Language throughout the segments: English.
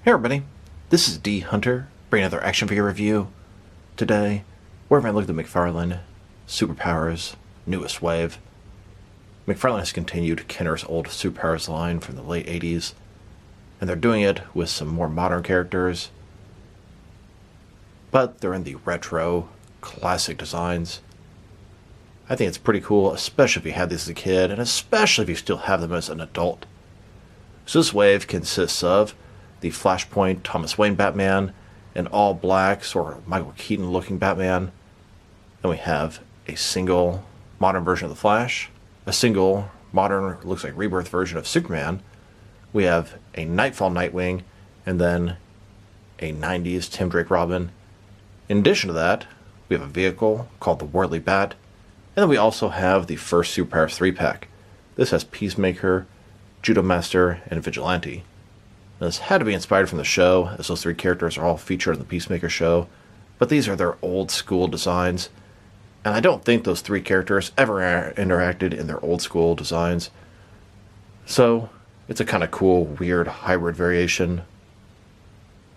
Hey everybody, this is D Hunter, bringing another action figure review. Today, we're going to look at the McFarlane Super Powers newest wave. McFarlane has continued Kenner's old Super Powers line from the late 80s, and they're doing it with some more modern characters, but they're in the retro, classic designs. I think it's pretty cool, especially if you had these as a kid, and especially if you still have them as an adult. So this wave consists of the Flashpoint Thomas Wayne Batman, an all-black, sort of Michael Keaton-looking Batman. Then we have a single modern version of the Flash, a single modern, looks like rebirth version of Superman. We have a Knightfall Nightwing, and then a 90s Tim Drake Robin. In addition to that, we have a vehicle called the Whirly Bat, and then we also have the first Super Powers 3-pack. This has Peacemaker, Judo Master, and Vigilante. Now, this had to be inspired from the show, as those three characters are all featured in the Peacemaker show, but these are their old school designs, and I don't think those three characters ever interacted in their old school designs. So, it's a kind of cool, weird hybrid variation.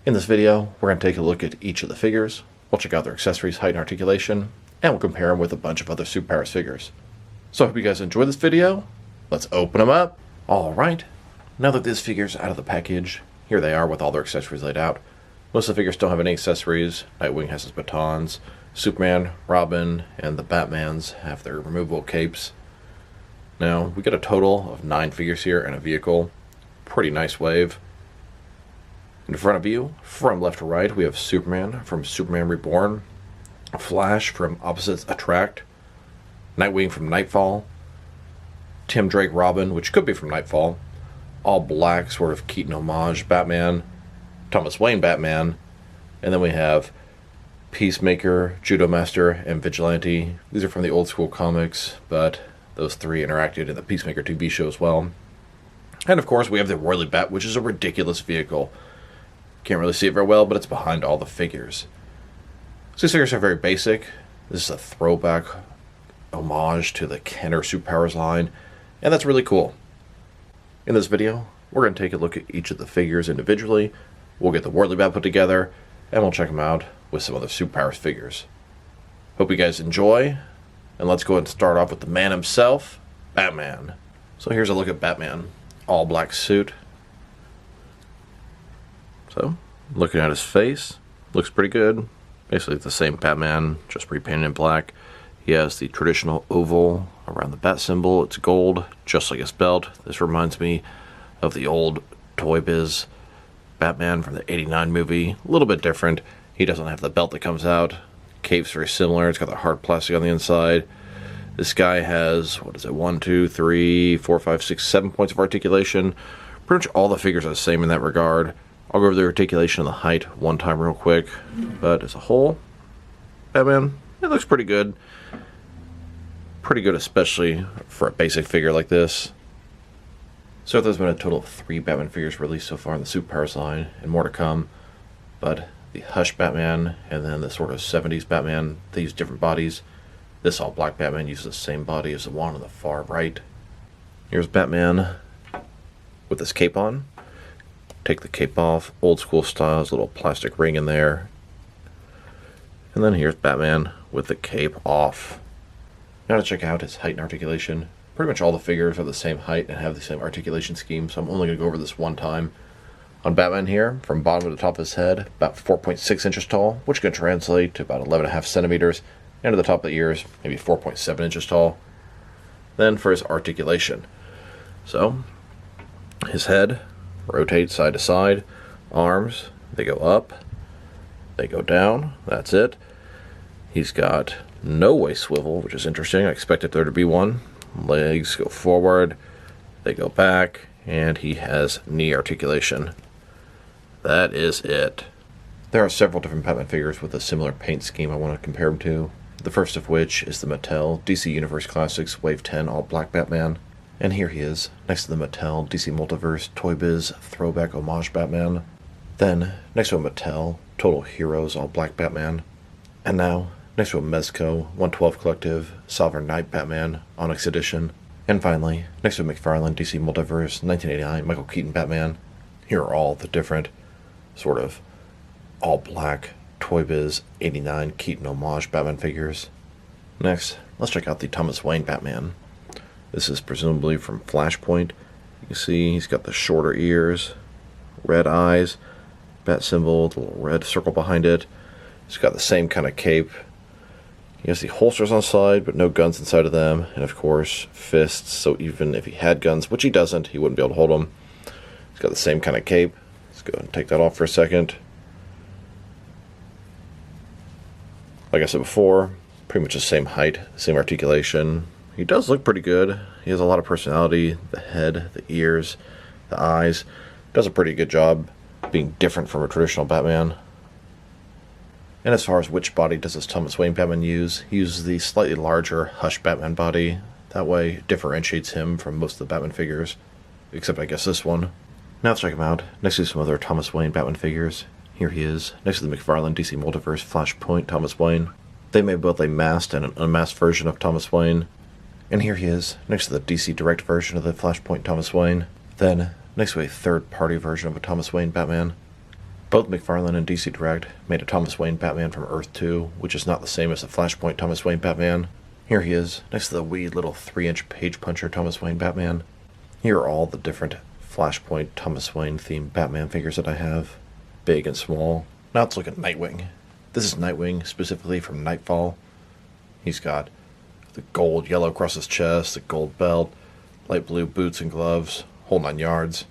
In this video, we're going to take a look at each of the figures, we'll check out their accessories, height, and articulation, and we'll compare them with a bunch of other Super Powers figures. So I hope you guys enjoyed this video. Let's open them up. Alright, now that this figure's out of the package, here they are with all their accessories laid out. Most of the figures don't have any accessories. Nightwing has his batons, Superman, Robin, and the Batmans have their removable capes. Now, we got a total of 9 figures here and a vehicle. Pretty nice wave. In front of you, from left to right, we have Superman from Superman Reborn, Flash from Opposites Attract, Nightwing from Knightfall, Tim Drake Robin, which could be from Knightfall, all black, sort of Keaton homage Batman, Thomas Wayne Batman, and then we have Peacemaker, Judo Master, and Vigilante. These are from the old school comics, but those three interacted in the Peacemaker TV show as well. And of course, we have the Whirly Bat, which is a ridiculous vehicle. Can't really see it very well, but it's behind all the figures. So these figures are very basic. This is a throwback homage to the Kenner Super Powers line, and that's really cool. In this video, we're going to take a look at each of the figures individually. We'll get the Whirly Bat put together, and we'll check them out with some other Super Powers figures. Hope you guys enjoy, and let's go ahead and start off with the man himself, Batman. So here's a look at Batman. All black suit. So, looking at his face, looks pretty good. Basically the same Batman, just repainted in black. He has the traditional oval around the bat symbol. It's gold, just like his belt. This reminds me of the old Toy Biz Batman from the '89 movie. A little bit different. He doesn't have the belt that comes out. Cape's very similar. It's got the hard plastic on the inside. This guy has, 1, 2, 3, 4, 5, 6, 7 points of articulation. Pretty much all the figures are the same in that regard. I'll go over the articulation and the height one time real quick. But as a whole, Batman, it looks pretty good. Pretty good, especially for a basic figure like this. So there's been a total of 3 Batman figures released so far in the Super Powers line, and more to come. But the Hush Batman, and then the sort of 70s Batman, they use different bodies. This all black Batman uses the same body as the one on the far right. Here's Batman with his cape on. Take the cape off, old school style, there's a little plastic ring in there. And then here's Batman with the cape off. Now to check out his height and articulation. Pretty much all the figures are the same height and have the same articulation scheme, so I'm only going to go over this one time. On Batman here, from bottom to the top of his head, about 4.6 inches tall, which can translate to about 11.5 centimeters, and to the top of the ears, maybe 4.7 inches tall. Then for his articulation. So, his head rotates side to side, arms, they go up, they go down, that's it. He's got no waist swivel, which is interesting. I expected there to be one. Legs go forward, they go back, and he has knee articulation. That is it. There are several different Batman figures with a similar paint scheme I want to compare them to. The first of which is the Mattel DC Universe Classics Wave 10 All Black Batman. And here he is, next to the Mattel DC Multiverse Toy Biz Throwback Homage Batman. Then, next to a Mattel Total Heroes All Black Batman. And now, next to a Mezco 112 Collective Sovereign Knight Batman Onyx Edition. And finally, next to a McFarlane DC Multiverse 1989 Michael Keaton Batman. Here are all the different sort of all black Toy Biz 89 Keaton homage Batman figures. Next, let's check out the Thomas Wayne Batman. This is presumably from Flashpoint. You can see he's got the shorter ears, red eyes, bat symbol, the little red circle behind it. He's got the same kind of cape. He has the holsters on the side, but no guns inside of them. And of course, fists, so even if he had guns, which he doesn't, he wouldn't be able to hold them. He's got the same kind of cape. Let's go ahead and take that off for a second. Like I said before, pretty much the same height, same articulation. He does look pretty good. He has a lot of personality. The head, the ears, the eyes. Does a pretty good job being different from a traditional Batman. And as far as which body does this Thomas Wayne Batman use, he uses the slightly larger Hush Batman body. That way it differentiates him from most of the Batman figures, except I guess this one. Now let's check him out. Next to some other Thomas Wayne Batman figures. Here he is, next to the McFarlane DC Multiverse Flashpoint Thomas Wayne. They made both a masked and an unmasked version of Thomas Wayne. And here he is, next to the DC Direct version of the Flashpoint Thomas Wayne. Then, next to a third-party version of a Thomas Wayne Batman. Both McFarlane and DC Direct made a Thomas Wayne Batman from Earth 2, which is not the same as the Flashpoint Thomas Wayne Batman. Here he is, next to the wee little 3-inch page puncher Thomas Wayne Batman. Here are all the different Flashpoint Thomas Wayne themed Batman figures that I have. Big and small. Now let's look at Nightwing. This is Nightwing, specifically from Knightfall. He's got the gold yellow across his chest, the gold belt, light blue boots and gloves, whole 9 yards.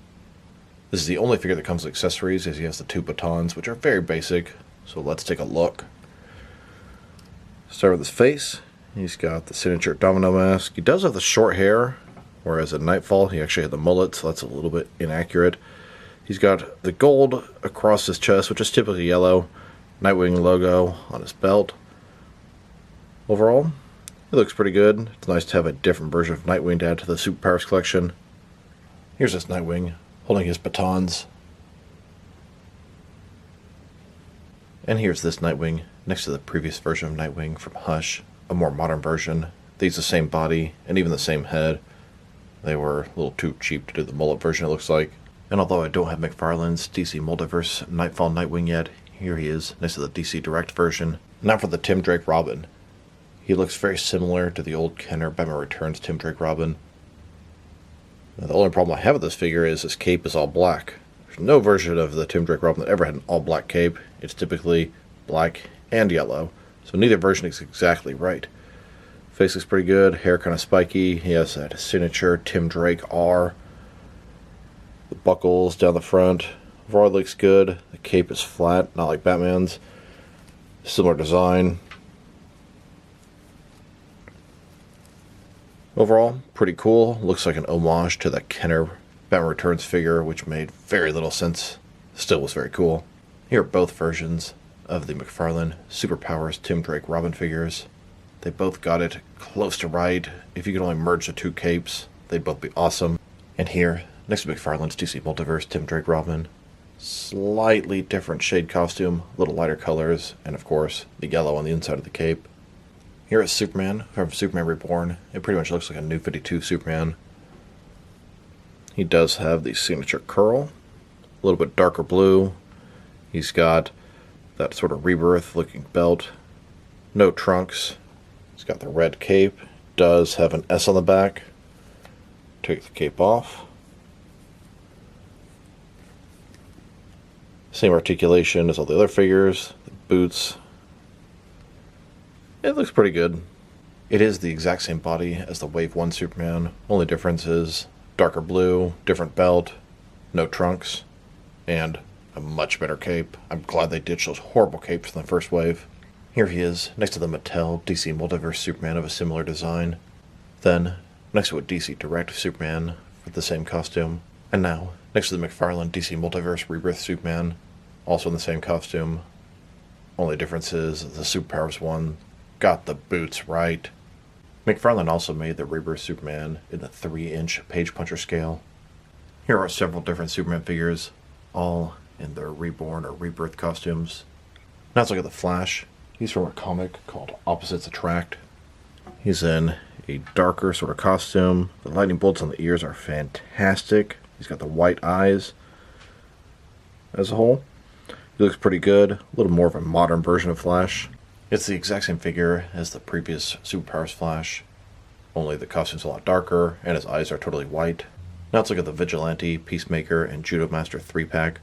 This is the only figure that comes with accessories, as he has the 2 batons, which are very basic. So let's take a look. Start with his face. He's got the signature domino mask. He does have the short hair, whereas at Knightfall he actually had the mullet, so that's a little bit inaccurate. He's got the gold across his chest, which is typically yellow. Nightwing logo on his belt. Overall, it looks pretty good. It's nice to have a different version of Nightwing to add to the Super Powers collection. Here's this Nightwing, holding his batons. And here's this Nightwing, next to the previous version of Nightwing from Hush, a more modern version. They use the same body, and even the same head. They were a little too cheap to do the mullet version, it looks like. And although I don't have McFarlane's DC Multiverse Knightfall Nightwing yet, here he is, next to the DC Direct version. Now for the Tim Drake Robin. He looks very similar to the old Kenner Batman Returns Tim Drake Robin. Now, the only problem I have with this figure is his cape is all black. There's no version of the Tim Drake Robin that ever had an all black cape. It's typically black and yellow, so neither version is exactly right. Face looks pretty good, hair kind of spiky. He has that signature Tim Drake R. The buckles down the front. Overall looks good. The cape is flat, not like Batman's. Similar design. Overall, pretty cool. Looks like an homage to the Kenner Batman Returns figure, which made very little sense. Still was very cool. Here are both versions of the McFarlane Super Powers Tim Drake Robin figures. They both got it close to right. If you could only merge the 2 capes, they'd both be awesome. And here, next to McFarlane's DC Multiverse Tim Drake Robin, slightly different shade costume, little lighter colors, and of course, the yellow on the inside of the cape. Here is Superman from Superman Reborn. It pretty much looks like a New 52 Superman. He does have the signature curl, a little bit darker blue. He's got that sort of rebirth looking belt. No trunks. He's got the red cape. Does have an S on the back. Take the cape off. Same articulation as all the other figures. The boots. It looks pretty good. It is the exact same body as the Wave 1 Superman. Only difference is darker blue, different belt, no trunks, and a much better cape. I'm glad they ditched those horrible capes from the first wave. Here he is, next to the Mattel DC Multiverse Superman of a similar design. Then, next to a DC Direct Superman with the same costume. And now, next to the McFarlane DC Multiverse Rebirth Superman, also in the same costume. Only difference is the Super Powers one got the boots right. McFarlane also made the Rebirth Superman in the 3-inch page puncher scale. Here are several different Superman figures, all in their Reborn or Rebirth costumes. Now let's look at the Flash. He's from a comic called Opposites Attract. He's in a darker sort of costume. The lightning bolts on the ears are fantastic. He's got the white eyes as a whole. He looks pretty good. A little more of a modern version of Flash. It's the exact same figure as the previous Superpowers Flash, only the costume's a lot darker and his eyes are totally white. Now let's look at the Vigilante, Peacemaker, and Judo Master 3-pack.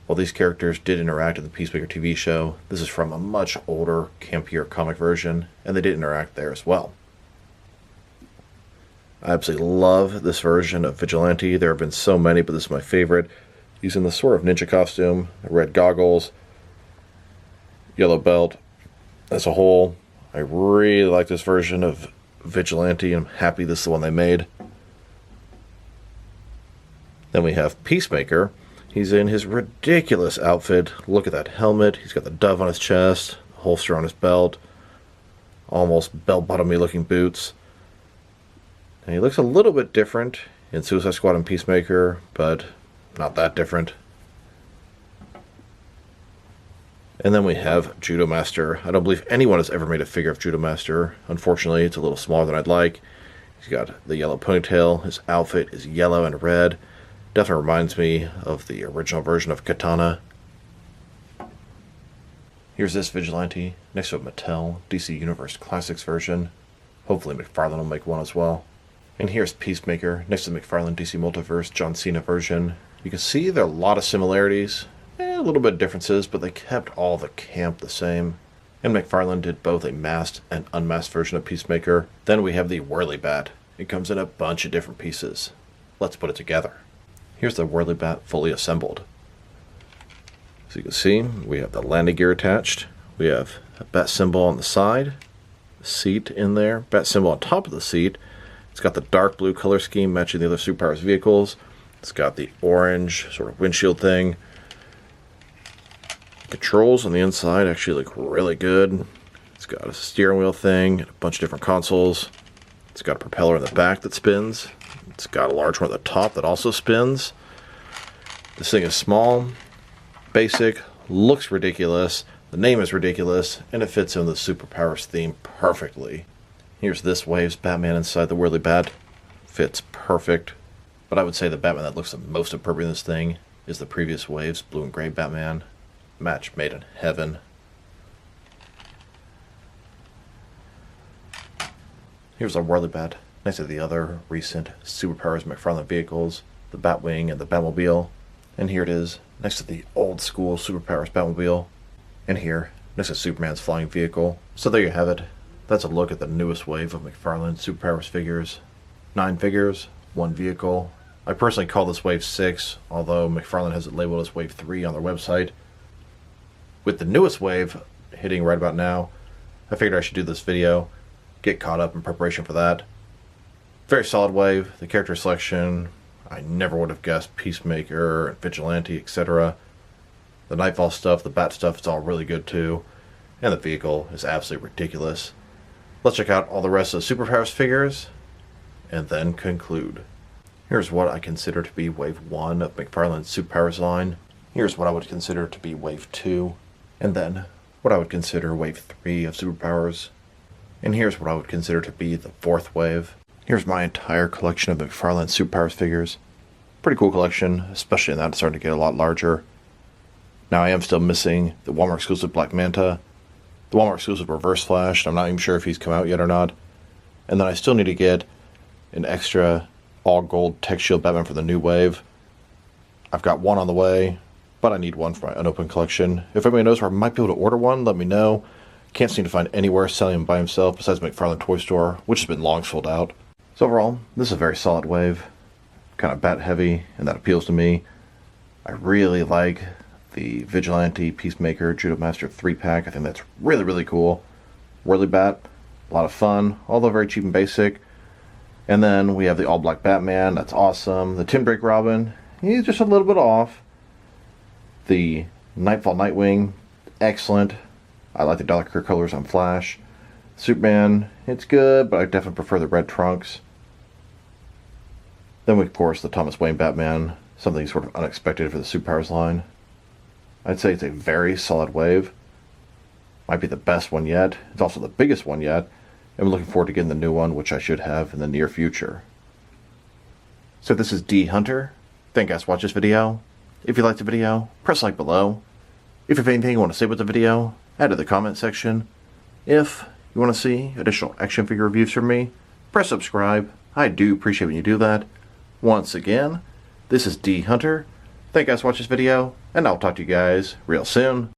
While these characters did interact in the Peacemaker TV show, this is from a much older, campier comic version, and they did interact there as well. I absolutely love this version of Vigilante. There have been so many, but this is my favorite. He's in the sort of ninja costume, red goggles, yellow belt. As a whole, I really like this version of Vigilante, and I'm happy this is the one they made. Then we have Peacemaker. He's in his ridiculous outfit. Look at that helmet. He's got the dove on his chest, holster on his belt, almost bell-bottomy looking boots. And he looks a little bit different in Suicide Squad and Peacemaker, but not that different. And then we have Judo Master. I don't believe anyone has ever made a figure of Judo Master. Unfortunately, it's a little smaller than I'd like. He's got the yellow ponytail. His outfit is yellow and red. Definitely reminds me of the original version of Katana. Here's this Vigilante next to a Mattel DC Universe Classics version. Hopefully McFarlane will make one as well. And here's Peacemaker next to the McFarlane DC Multiverse John Cena version. You can see there are a lot of similarities, a little bit of differences, but they kept all the camp the same. And McFarlane did both a masked and unmasked version of Peacemaker. Then we have the Whirly Bat. It comes in a bunch of different pieces. Let's put it together. Here's the Whirly Bat fully assembled. So you can see, we have the landing gear attached. We have a bat symbol on the side, seat in there, bat symbol on top of the seat. It's got the dark blue color scheme matching the other Superpowers vehicles. It's got the orange sort of windshield thing. Controls on the inside actually look really good. It's got a steering wheel thing, and a bunch of different consoles. It's got a propeller in the back that spins. It's got a large one at the top that also spins. This thing is small, basic, looks ridiculous, the name is ridiculous, and it fits in the Superpowers theme perfectly. Here's this Wave's Batman inside the Whirly Bat. Fits perfect. But I would say the Batman that looks the most appropriate in this thing is the previous Wave's blue and gray Batman. Match made in heaven. Here's our Whirly Bat next to the other recent Superpowers McFarlane vehicles, the Batwing and the Batmobile. And here it is next to the old school Superpowers Batmobile. And here next to Superman's flying vehicle. So there you have it. That's a look at the newest wave of McFarlane Superpowers figures. 9 figures, 1 vehicle. I personally call this Wave 6, although McFarlane has it labeled as Wave 3 on their website. With the newest wave hitting right about now, I figured I should do this video, get caught up in preparation for that. Very solid wave. The character selection, I never would have guessed Peacemaker and Vigilante, etc. The Knightfall stuff, the Bat stuff, it's all really good too. And the vehicle is absolutely ridiculous. Let's check out all the rest of the Superpowers figures, and then conclude. Here's what I consider to be Wave 1 of McFarlane's Superpowers line. Here's what I would consider to be Wave 2. And then what I would consider Wave 3 of Superpowers. And here's what I would consider to be the 4th wave. Here's my entire collection of McFarlane Superpowers figures. Pretty cool collection, especially now it's starting to get a lot larger. Now I am still missing the Walmart exclusive Black Manta, the Walmart exclusive Reverse Flash, and I'm not even sure if he's come out yet or not. And then I still need to get an extra all-gold Tech Shield Batman for the new wave. I've got one on the way, but I need one for my unopened collection. If anybody knows where I might be able to order one, let me know. Can't seem to find anywhere selling him by himself besides McFarlane Toy Store, which has been long sold out. So overall, this is a very solid wave. Kind of bat heavy, and that appeals to me. I really like the Vigilante, Peacemaker, Judo Master 3-pack. I think that's really, really cool. Whirly Bat, a lot of fun, although very cheap and basic. And then we have the all-black Batman, that's awesome. The Tim Drake Robin, he's just a little bit off. The Knightfall Nightwing, excellent. I like the darker colors on Flash. Superman, it's good, but I definitely prefer the red trunks. Then we, of course, the Thomas Wayne Batman, something sort of unexpected for the Superpowers line. I'd say it's a very solid wave. Might be the best one yet. It's also the biggest one yet. And I'm looking forward to getting the new one, which I should have in the near future. So this is D Hunter. Thank you guys for watching this video. If you liked the video, press like below. If you have anything you want to say about the video, add to the comment section. If you want to see additional action figure reviews from me, press subscribe. I do appreciate when you do that. Once again, this is D Hunter. Thank you guys for watching this video, and I'll talk to you guys real soon.